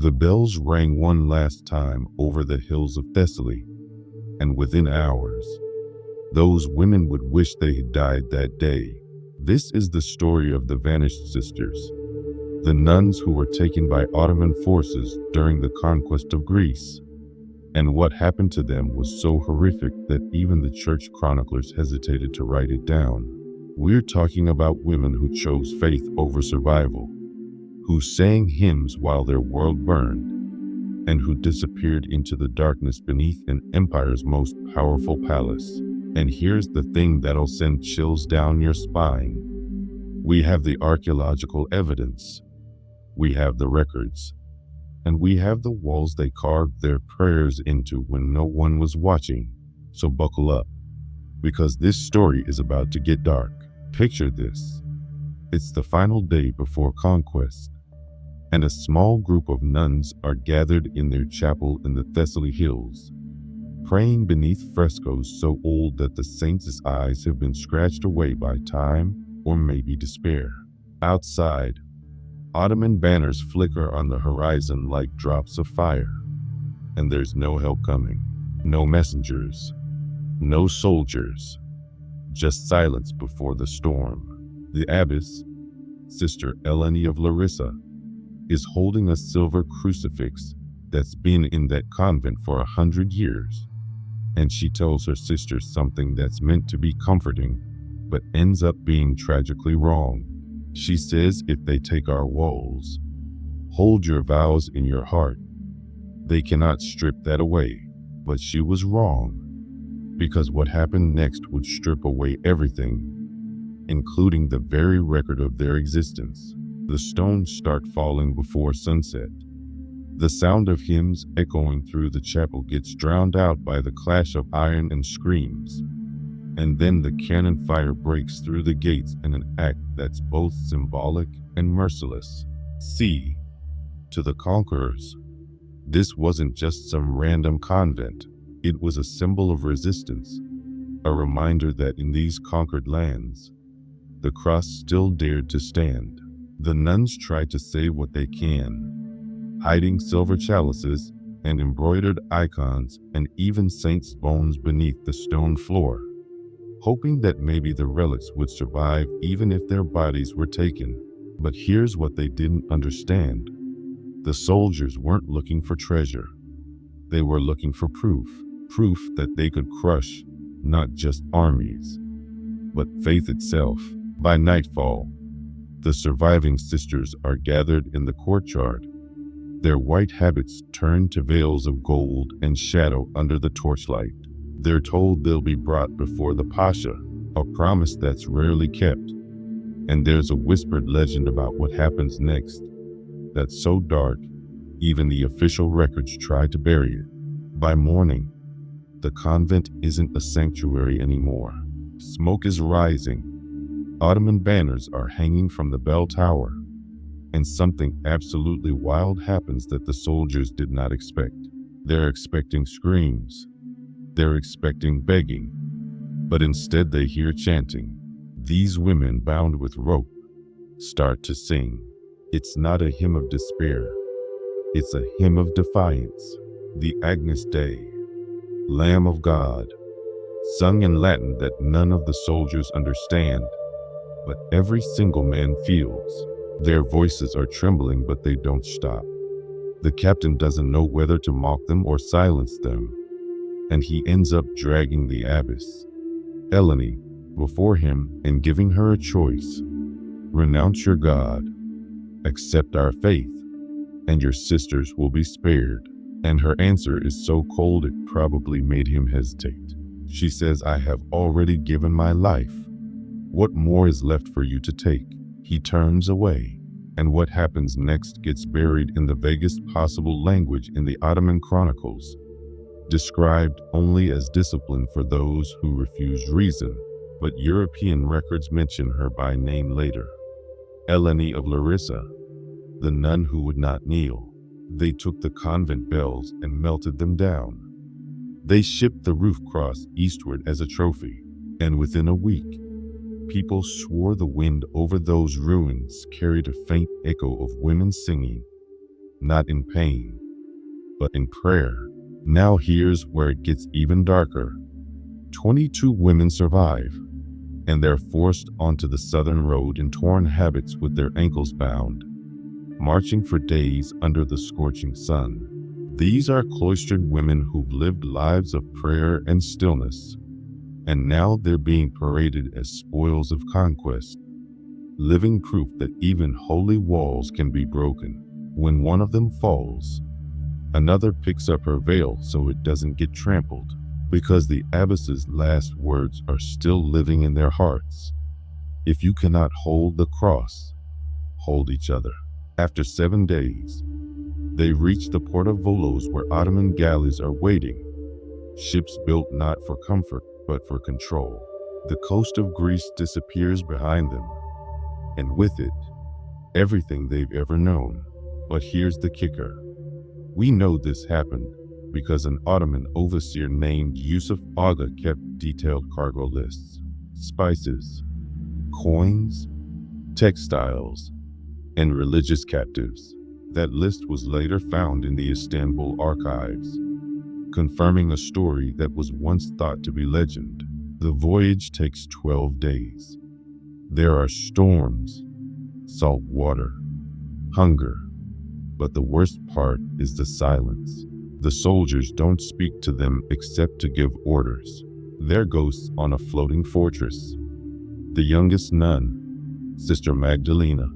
The bells rang one last time over the hills of Thessaly, and within hours, those women would wish they had died that day. This is the story of the vanished sisters, the nuns who were taken by Ottoman forces during the conquest of Greece. And what happened to them was so horrific that even the church chroniclers hesitated to write it down. We're talking about women who chose faith over survival, who sang hymns while their world burned, and who disappeared into the darkness beneath an empire's most powerful palace. And here's the thing that'll send chills down your spine. We have the archaeological evidence. We have the records. And we have the walls they carved their prayers into when no one was watching. So buckle up, because this story is about to get dark. Picture this. It's the final day before conquest, and a small group of nuns are gathered in their chapel in the Thessaly hills, praying beneath frescoes so old that the saints' eyes have been scratched away by time or maybe despair. Outside, Ottoman banners flicker on the horizon like drops of fire, and there's no help coming, no messengers, no soldiers, just silence before the storm. The abbess, Sister Eleni of Larissa, is holding a silver crucifix that's been in that convent for 100 years, and she tells her sisters something that's meant to be comforting, but ends up being tragically wrong. She says if they take our walls, hold your vows in your heart. They cannot strip that away. But she was wrong, because what happened next would strip away everything, including the very record of their existence. The stones start falling before sunset. The sound of hymns echoing through the chapel gets drowned out by the clash of iron and screams. And then the cannon fire breaks through the gates in an act that's both symbolic and merciless. See, to the conquerors, this wasn't just some random convent. It was a symbol of resistance, a reminder that in these conquered lands, the cross still dared to stand. The nuns try to save what they can, hiding silver chalices and embroidered icons and even saints' bones beneath the stone floor, hoping that maybe the relics would survive even if their bodies were taken. But here's what they didn't understand. The soldiers weren't looking for treasure. They were looking for proof that they could crush not just armies, but faith itself. By nightfall, the surviving sisters are gathered in the courtyard, their white habits turned to veils of gold and shadow under the torchlight. They're told they'll be brought before the Pasha, a promise that's rarely kept. And there's a whispered legend about what happens next that's so dark, even the official records try to bury it. By morning, the convent isn't a sanctuary anymore. Smoke is rising. Ottoman banners are hanging from the bell tower. And something absolutely wild happens that the soldiers did not expect. They're expecting screams. They're expecting begging, but instead they hear chanting. These women, bound with rope, start to sing. It's not a hymn of despair. It's a hymn of defiance. The Agnus Dei, Lamb of God, sung in Latin that none of the soldiers understand, but every single man feels. Their voices are trembling, but they don't stop. The captain doesn't know whether to mock them or silence them, and he ends up dragging the abbess, Eleni, before him and giving her a choice. Renounce your God, accept our faith, and your sisters will be spared. And her answer is so cold it probably made him hesitate. She says, I have already given my life. What more is left for you to take? He turns away, and what happens next gets buried in the vaguest possible language in the Ottoman chronicles, described only as discipline for those who refused reason, but European records mention her by name later. Eleni of Larissa, the nun who would not kneel. They took the convent bells and melted them down. They shipped the roof cross eastward as a trophy, and within a week, people swore the wind over those ruins carried a faint echo of women singing, not in pain, but in prayer. Now here's where it gets even darker. 22 women survive, and they're forced onto the southern road in torn habits with their ankles bound, marching for days under the scorching sun. These are cloistered women who've lived lives of prayer and stillness, and now they're being paraded as spoils of conquest, living proof that even holy walls can be broken. When one of them falls, another picks up her veil so it doesn't get trampled, because the abbess's last words are still living in their hearts. If you cannot hold the cross, hold each other. After 7 days, they reach the port of Volos, where Ottoman galleys are waiting, ships built not for comfort but for control. The coast of Greece disappears behind them, and with it, everything they've ever known. But here's the kicker. We know this happened because an Ottoman overseer named Yusuf Aga kept detailed cargo lists: spices, coins, textiles, and religious captives. That list was later found in the Istanbul archives, confirming a story that was once thought to be legend. The voyage takes 12 days. There are storms, salt water, hunger, but the worst part is the silence. The soldiers don't speak to them except to give orders. They're ghosts on a floating fortress. The youngest nun, Sister Magdalena,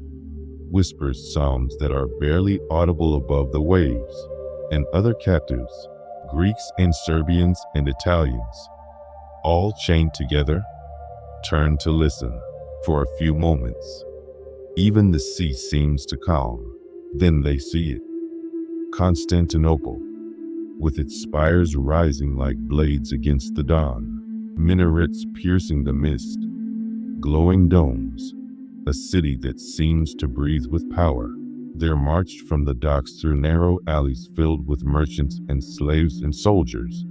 whispers psalms that are barely audible above the waves, and other captives, Greeks and Serbians and Italians, all chained together, turn to listen. For a few moments, even the sea seems to calm. Then they see it. Constantinople, with its spires rising like blades against the dawn, minarets piercing the mist, glowing domes, a city that seems to breathe with power. They're marched from the docks through narrow alleys filled with merchants and slaves and soldiers,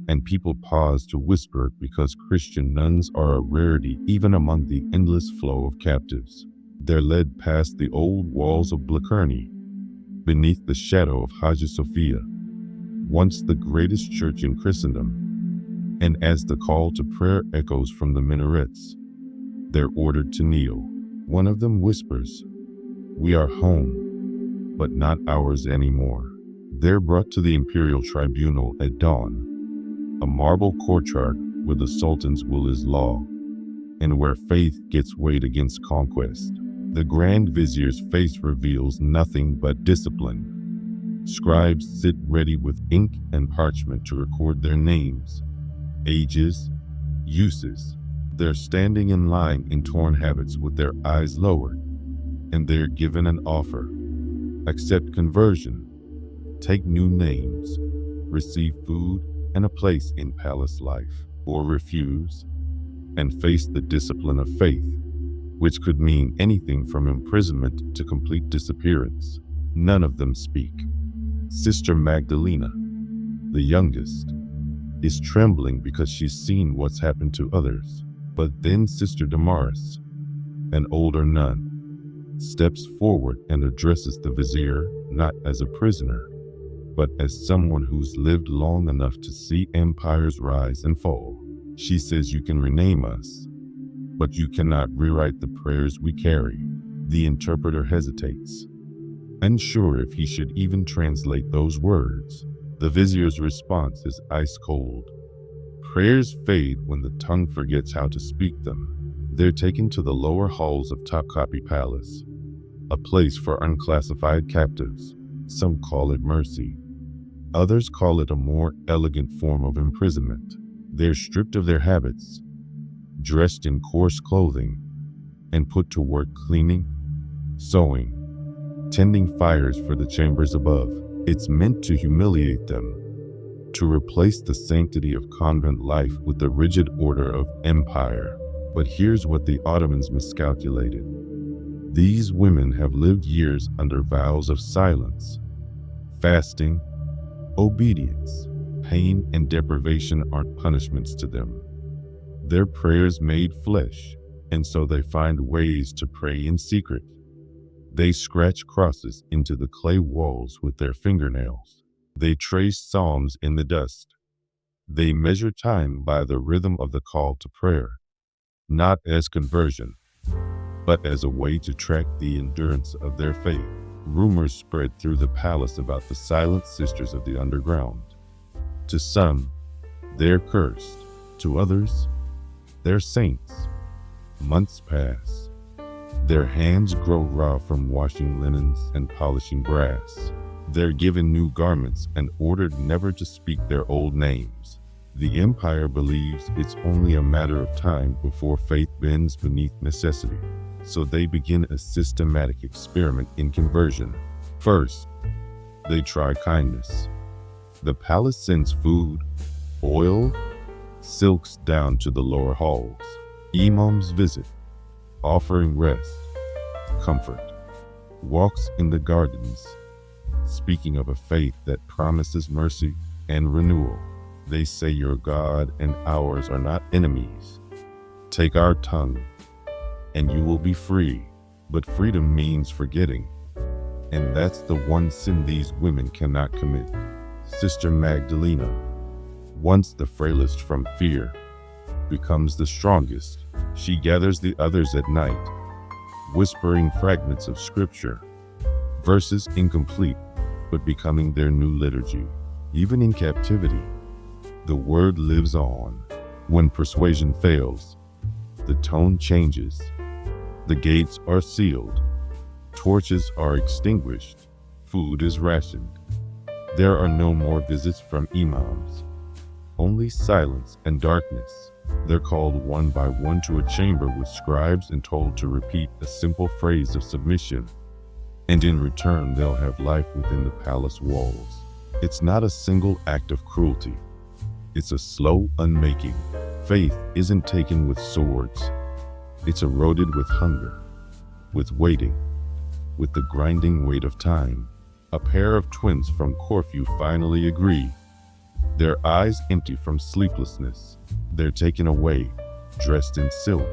and people pause to whisper because Christian nuns are a rarity even among the endless flow of captives. They're led past the old walls of Blacherny, beneath the shadow of Hagia Sophia, once the greatest church in Christendom, and as the call to prayer echoes from the minarets, they're ordered to kneel. One of them whispers, "We are home, but not ours anymore." They're brought to the imperial tribunal at dawn, a marble courtyard where the Sultan's will is law, and where faith gets weighed against conquest. The Grand Vizier's face reveals nothing but discipline. Scribes sit ready with ink and parchment to record their names, ages, uses. They're standing in line in torn habits with their eyes lowered, and they're given an offer. Accept conversion, take new names, receive food and a place in palace life, or refuse and face the discipline of faith, which could mean anything from imprisonment to complete disappearance. None of them speak. Sister Magdalena, the youngest, is trembling because she's seen what's happened to others. But then Sister Damaris, an older nun, steps forward and addresses the vizier not as a prisoner, but as someone who's lived long enough to see empires rise and fall. She says, "You can rename us, but you cannot rewrite the prayers we carry." The interpreter hesitates, unsure if he should even translate those words. The vizier's response is ice cold. Prayers fade when the tongue forgets how to speak them. They're taken to the lower halls of Topkapi Palace, a place for unclassified captives. Some call it mercy. Others call it a more elegant form of imprisonment. They're stripped of their habits, dressed in coarse clothing, and put to work cleaning, sewing, tending fires for the chambers above. It's meant to humiliate them, to replace the sanctity of convent life with the rigid order of empire. But here's what the Ottomans miscalculated. These women have lived years under vows of silence, fasting, obedience. Pain and deprivation aren't punishments to them. Their prayers made flesh, and so they find ways to pray in secret. They scratch crosses into the clay walls with their fingernails. They trace psalms in the dust. They measure time by the rhythm of the call to prayer, not as conversion, but as a way to track the endurance of their faith. Rumors spread through the palace about the silent sisters of the underground. To some, they're cursed. To others, they're saints. Months pass. Their hands grow raw from washing linens and polishing brass. They're given new garments and ordered never to speak their old names. The empire believes it's only a matter of time before faith bends beneath necessity. So they begin a systematic experiment in conversion. First, they try kindness. The palace sends food, oil, silks down to the lower halls. Imams visit, offering rest, comfort, walks in the gardens, speaking of a faith that promises mercy and renewal. They say your God and ours are not enemies. Take our tongue, and you will be free. But freedom means forgetting. And that's the one sin these women cannot commit. Sister Magdalena, once the frailest from fear, becomes the strongest. She gathers the others at night, whispering fragments of scripture, verses incomplete, but becoming their new liturgy. Even in captivity, the word lives on. When persuasion fails, the tone changes. The gates are sealed. Torches are extinguished. Food is rationed. There are no more visits from imams. Only silence and darkness. They're called one by one to a chamber with scribes and told to repeat a simple phrase of submission. And in return, they'll have life within the palace walls. It's not a single act of cruelty. It's a slow unmaking. Faith isn't taken with swords. It's eroded with hunger, with waiting, with the grinding weight of time. A pair of twins from Corfu finally agree. Their eyes empty from sleeplessness. They're taken away, dressed in silk,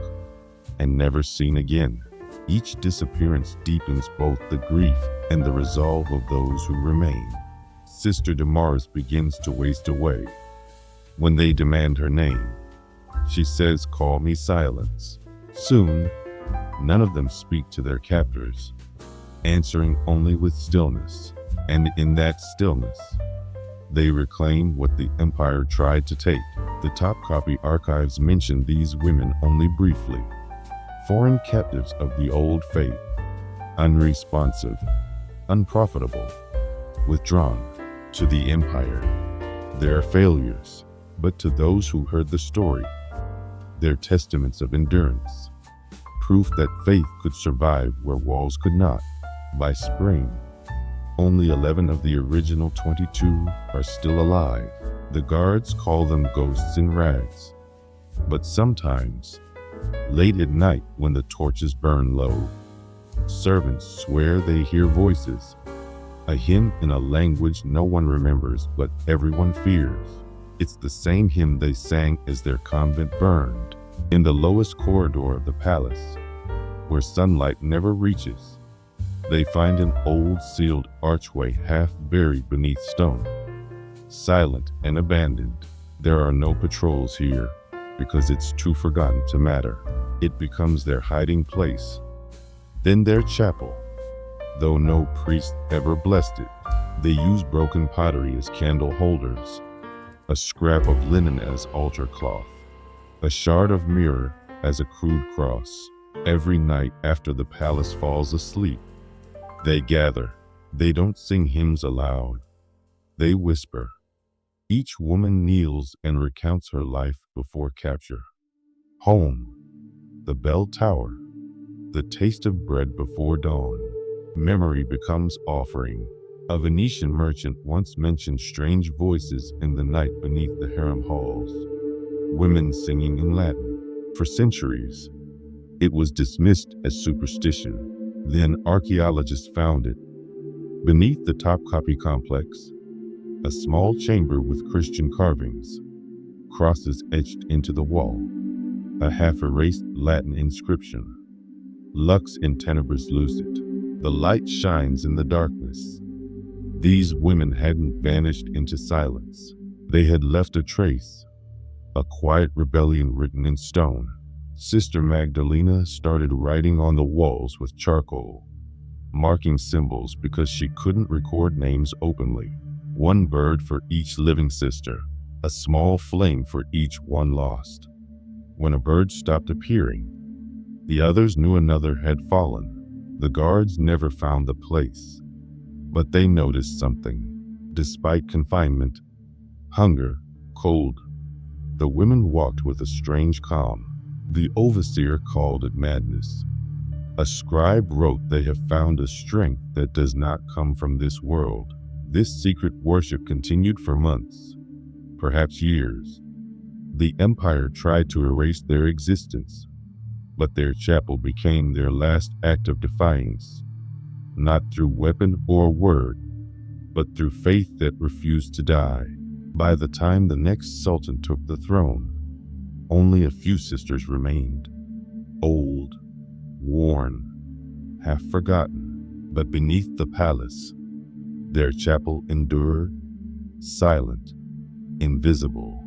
and never seen again. Each disappearance deepens both the grief and the resolve of those who remain. Sister Damaris begins to waste away. When they demand her name, she says, "Call me Silence." Soon, none of them speak to their captors, answering only with stillness. And in that stillness, they reclaim what the empire tried to take. The Topkapi archives mention these women only briefly. Foreign captives of the old faith, unresponsive, unprofitable, withdrawn. To the empire, they're failures, but to those who heard the story, they're testaments of endurance, proof that faith could survive where walls could not. By spring, only 11 of the original 22 are still alive. The guards call them ghosts in rags. But sometimes, late at night when the torches burn low, servants swear they hear voices, a hymn in a language no one remembers but everyone fears. It's the same hymn they sang as their convent burned. In the lowest corridor of the palace, where sunlight never reaches, they find an old sealed archway half buried beneath stone. Silent and abandoned. There are no patrols here, because it's too forgotten to matter. It becomes their hiding place. Then their chapel. Though no priest ever blessed it, they use broken pottery as candle holders, a scrap of linen as altar cloth, a shard of mirror as a crude cross. Every night after the palace falls asleep, they gather. They don't sing hymns aloud. They whisper. Each woman kneels and recounts her life before capture. Home, the bell tower, the taste of bread before dawn. Memory becomes offering. A Venetian merchant once mentioned strange voices in the night beneath the harem halls, women singing in Latin. For centuries, it was dismissed as superstition. Then archaeologists found it. Beneath the Topkapi complex, a small chamber with Christian carvings, crosses etched into the wall, a half-erased Latin inscription, Lux in tenebris lucet. The light shines in the darkness. These women hadn't vanished into silence. They had left a trace, a quiet rebellion written in stone. Sister Magdalena started writing on the walls with charcoal, marking symbols because she couldn't record names openly. One bird for each living sister, a small flame for each one lost. When a bird stopped appearing, the others knew another had fallen. The guards never found the place, but they noticed something. Despite confinement, hunger, cold, the women walked with a strange calm. The overseer called it madness. A scribe wrote they have found a strength that does not come from this world. This secret worship continued for months, perhaps years. The empire tried to erase their existence, but their chapel became their last act of defiance, not through weapon or word, but through faith that refused to die. By the time the next sultan took the throne, only a few sisters remained, old, worn, half forgotten. But beneath the palace, their chapel endured, silent, invisible,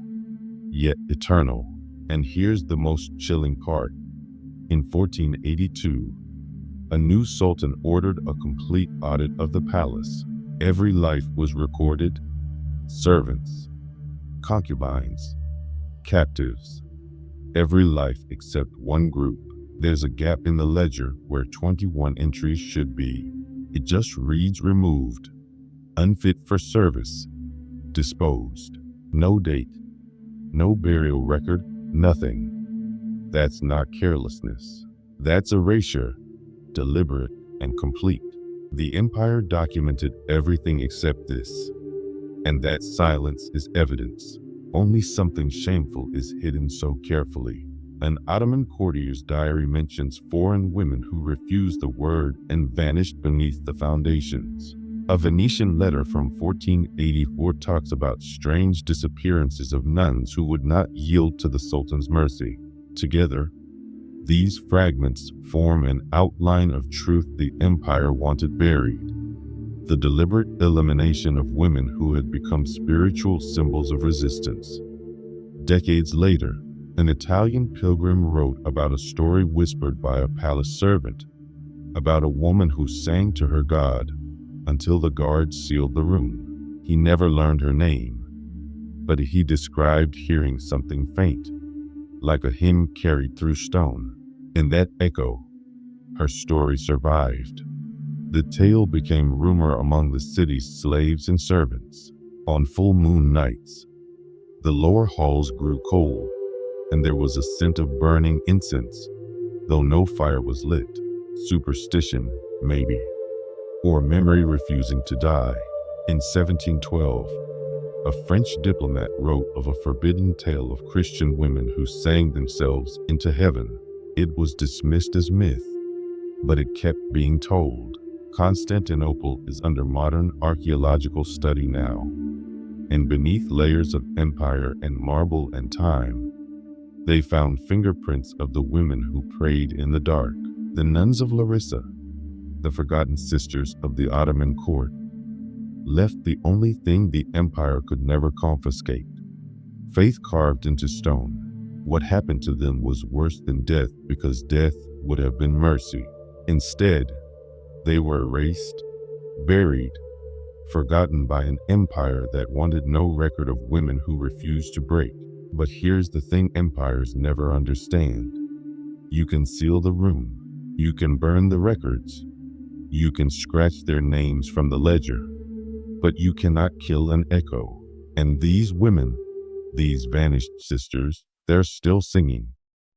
yet eternal. And here's the most chilling part. In 1482, a new sultan ordered a complete audit of the palace. Every life was recorded: servants, concubines, captives. Every life except one group. There's a gap in the ledger where 21 entries should be. It just reads removed, unfit for service, disposed. No date, no burial record, nothing. That's not carelessness. That's erasure, deliberate and complete. The empire documented everything except this, and that silence is evidence. Only something shameful is hidden so carefully. An Ottoman courtier's diary mentions foreign women who refused the word and vanished beneath the foundations. A Venetian letter from 1484 talks about strange disappearances of nuns who would not yield to the Sultan's mercy. Together, these fragments form an outline of truth the empire wanted buried: the deliberate elimination of women who had become spiritual symbols of resistance. Decades later, an Italian pilgrim wrote about a story whispered by a palace servant, about a woman who sang to her god until the guards sealed the room. He never learned her name, but he described hearing something faint, like a hymn carried through stone. In that echo, her story survived. The tale became rumor among the city's slaves and servants. On full moon nights, the lower halls grew cold, and there was a scent of burning incense, though no fire was lit. Superstition, maybe, or memory refusing to die. In 1712, a French diplomat wrote of a forbidden tale of Christian women who sang themselves into heaven. It was dismissed as myth, but it kept being told. Constantinople is under modern archaeological study now, and beneath layers of empire and marble and time, they found fingerprints of the women who prayed in the dark. The nuns of Larissa, the forgotten sisters of the Ottoman court, left the only thing the empire could never confiscate: faith carved into stone. What happened to them was worse than death, because death would have been mercy. Instead, they were erased, buried, forgotten by an empire that wanted no record of women who refused to break. But here's the thing empires never understand. You can seal the room, you can burn the records, you can scratch their names from the ledger, but you cannot kill an echo. And these women, these vanished sisters, they're still singing.